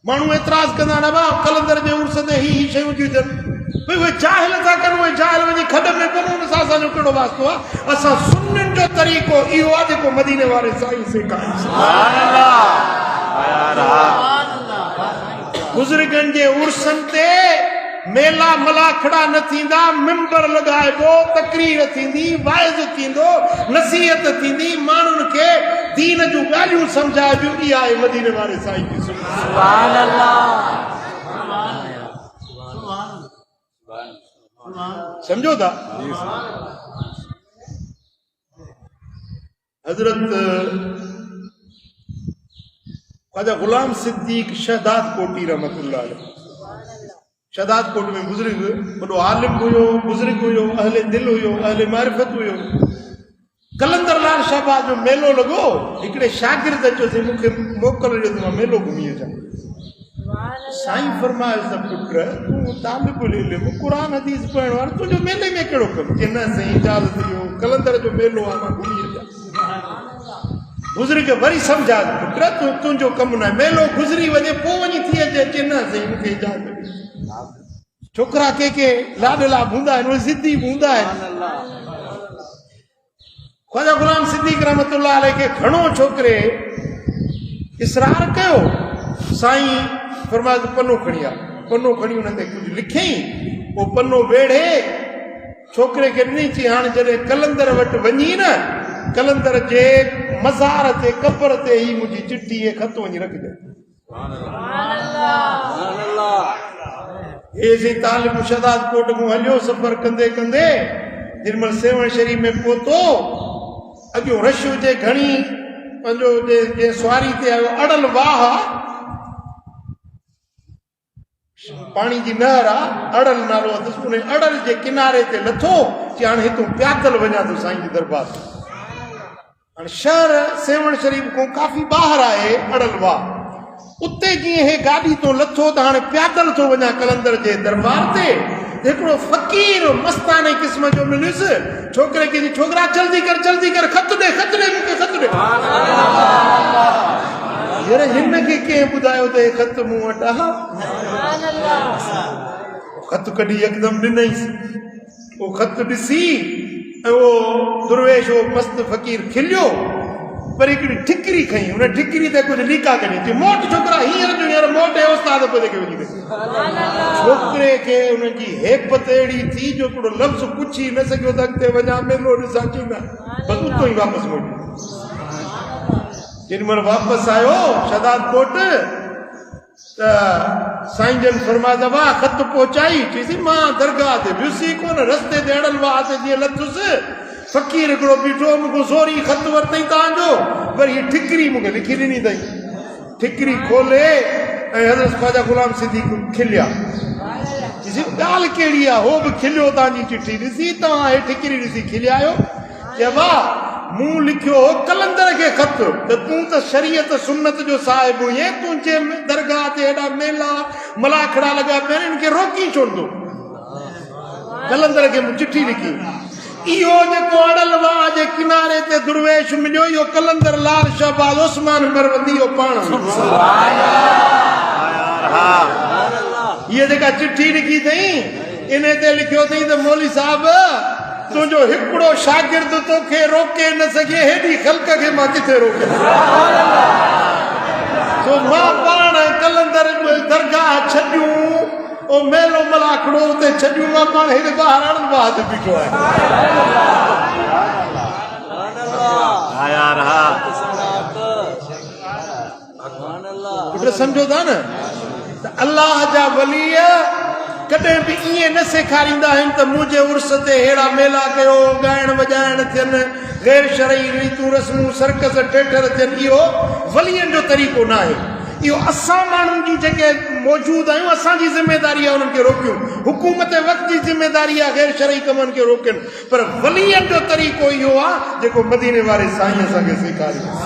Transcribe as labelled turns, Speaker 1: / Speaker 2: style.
Speaker 1: माण्हू एतिराज़ कंदा ना भाउ कलंदर जे उर्स ते ही शयूं थियूं थियनि भई उहे जाहिल था कनि उहे जाहिल वञी खॾ में पवनि उन सां असांजो कहिड़ो वास्तो आहे असां सुन्नियुनि जो तरीक़ो इहो आहे जेको मदीने वारे साईं सेखारियो बुज़ुर्गनि जे उर्सनि ते मेला मलाखड़ा न थींदा मिंबर लॻाइबो तकरीर थींदी वाइज़ थींदो नसीहत थींदी माण्हुनि खे दीन जूं ॻाल्हियूं सम्झाइबियूं इहा आहे मदीने वारे साईं जी सुभान अल्लाह समझो था हजरत ख्वाजा गुलाम सिद्दीक शहदाद कोटी रहमतुल्लाह अलैह शहदाद कोट में बुजुर्ग वॾो आलिम हुयो बुजुर्ग हुयो अहले दिल हुयो अहले मारिफत हुयो कलंदर लाल शाहबाद जो मेलो लॻो हिकिड़े शागिर्द चयोसि मूंखे मोकल ॾियो त मां मेलो घुमी अचां साईं फरमायो त पुट तूं तालिबुल इल्म क़ुरान हदीस पढ़ण वारो तुंहिंजो मेले में कहिड़ो कमु चई न साईं इजाज़त ॾियो कलंदर जो मेलो आहे मां घुमी अचां बुज़ुर्ग वरी सम्झा पुट तुंहिंजो कमु न मेलो गुज़री वञे पोइ वञी थी अचे अचे न साईं मूंखे इजाज़त ॾियो छोकिरा के लाडला हूंदा आहिनि उहे ज़िद्दी हूंदा आहिनि ख्वाजा गुलाम सिद्दीक रहमतुल्लाह अलैह खे घणो छोकिरे इसरार कयो साईं फरमायो पनो खणी आ पनो खणी हुन ते कुझु लिखियईं उहो पनो वेढ़े छोकिरे खे ॾिनी चई हाणे जॾहिं कलंदर वटि वञी न कलंदर जे मज़ार ते कब्र ते ही मुंहिंजी चिठी ऐं ख़त वञी रखिजे ऐसी तालिब शहदाद कोट में हलियो सफ़र कंदे कंदे निर्मल सेवण शरीफ में पहुतो अॻियों रश हुजे घणी पंहिंजो जे सवारी ते आयो अड़ल वाह पानी जी नहर आहे अड़ल नालो अथसि उन अड़ल जे किनारे ते लथो कि हाणे हितूं प्यादल वञा थो साईं जी दरबार हाणे शहर सेवण शरीफ खां काफ़ी ॿाहिरि आहे अड़ल वाह उते जीअं हे गाॾी तो लथो त हाणे प्यादल थो वञा कलंदर जे दरबार ते हिकिड़ो फ़क़ीर मस्ताने क़िस्म जो मिलियुसि छोकिरे खे छोकिरा जल्दी कर ख़त ॾे मूंखे ख़त ॾे यार हिन खे कंहिं ॿुधायो त हे ख़त मूं वटि आहे ख़त कढी यकदमि ॾिनईसि उहो ख़त ॾिसी ऐं उहो दुर्वेश उहो मस्त फ़क़ीर खिलियो पर हिकिड़ी ठिकरी खई हुन ठिकरी ते कुझु लीका कढी चई मोट छोकिरा हींअर मोट है उस्ताद पे के वञी छोकिरे खे हुनजी हेपत अहिड़ी थी जो हिकिड़ो लफ़्ज़ पुछी न सघियो त अॻिते वञा मेलो ॾिसां चईंदा बसि उतो ई वापसि मोटी जेॾीमहिल वापसि आयो शहदाद कोट त साईं जन फरमाया वाह ख़त पहुचाई चईसि मां दरगाह ते वियुसि कोन रस्ते ते अड़ल वाह ते जीअं लथुसि फ़क़ीर हिकिड़ो बीठो मूंखे ज़ोरी ख़त वरितई तव्हांजो पर हीअ ठिकरी मूंखे लिखी ॾिनी अथई ठिकरी खोले ऐं हज़रत ख्वाजा गुलाम सिद्दीक खिलिया ॾिसी ॻाल्हि कहिड़ी आहे हो बि खिलियो तव्हांजी चिठी ॾिसी तव्हां हे ठिकरी ॾिसी खिलिया आहियो चए वाह मूं लिखियो हो कलंदर खे ख़त त तूं त शरीयत सुन्नत जो साहिब हुए तुंहिंजे दरगाह ते हेॾा मेला मलाखड़ा लॻा पिया आहिनि हिन खे रोकी छॾंदो कलंदर खे मूं चिठी लिखी इहो जेको अड़ल वाह जे किनारे ते दुर्वेश मिलियो इहो कलंदर लाल शाहबाद उस्मान मरवंदी इहो पाण हीअ जेका चिठी लिखी अथई इन ते लिखियो अथई त मौली साहब तुंहिंजो हिकिड़ो शागिर्द तोखे रोके न सघे हेॾी ख़ल्क़ खे मां किथे रोके तो मां पाण कलंदर दरगाह छॾियूं ओ मेलो मलाखड़ो उते छॾियूं मां पाण हेॾे ॿाहिरि अड़ल वाह ते बीठो आहे सम्झो था न त अल्लाह जा वली कॾहिं बि ईअं न सेखारींदा आहिनि त मुंहिंजे उर्स ते अहिड़ा मेला कयो ॻाइण वॼाइण थियनि गैर शरई रीतूं रस्मूं सर्कस ठेठर थियनि इहो वलियनि जो तरीक़ो न आहे इहो असां माण्हुनि जी जेके मौजूदु आहियूं असांजी ज़िमेदारी आहे उन्हनि खे रोकियूं हुकूमत वक़्त जी ज़िमेदारी आहे गैर शरई कमनि खे रोकनि पर वलियनि जो तरीक़ो इहो आहे जेको मदीने वारे साईं असांखे सेखारियो